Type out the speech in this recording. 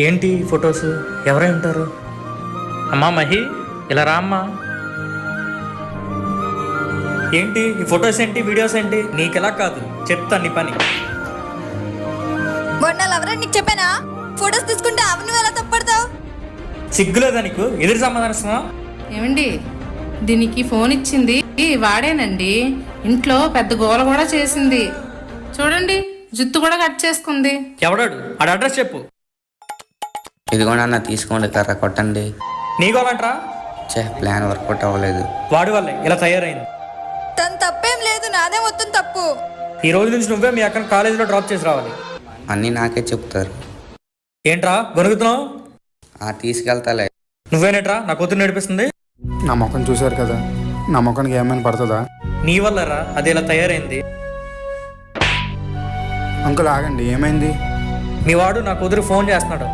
ఏంటి ఫొటోస్? ఎవరై ఉంటారు? అమ్మా మహి, ఇలా రా అమ్మా. ఏంటి ఈ ఫొటోస్ ఏంటి, వీడియోస్ ఏంటి? నీకెలా కాదు, చెప్తా నీ పని. ఎవరైనా నీకు చెప్పానా? ఫొటోస్ తీసుకుంటే అవి నువ్వు ఎలా తప్పడతావు? సిగ్గులేదా నీకు? ఎదురు సమాధానిస్తున్నావు? ఏమండి, దీనికి ఫోన్ ఇచ్చింది వాడేనండి. ఇంట్లో పెద్ద గోల కూడా చేసింది. చూడండి, జుత్తు కూడా కట్ చేసుకుంది. ఎవడాడు? ఆడ అడ్రస్ చెప్పు. ఇదిగోండి అన్న, తీసుకోండి, కర్ర కొట్టండి. నీ గోలంట్రా? ప్లాన్ వర్కౌట్ అవ్వలేదు. వాడి వల్లే ఇలా తయారైంది. తను తప్పేం లేదు, నాదే మొత్తం తప్పు. ఈ రోజు నుంచి నువ్వే మీ అక్కని కాలేజీలో డ్రాప్ చేసి రావాలి. అన్నీ నాకే చెప్తారు. ఏంట్రా గొనుగుతున్నావు? తీసుకెళ్తాలే. నువ్వేనేట్రా నా కూతురు నడిపిస్తుంది? నా ముఖం చూశారు కదా, నా ముఖానికి ఏమైనా పడుతుందా? నీ వల్లరా అది ఇలా తయారైంది. అంకుల్ ఆగండి, ఏమైంది? మీ వాడు నా కూతురు ఫోన్ చేస్తున్నాడు.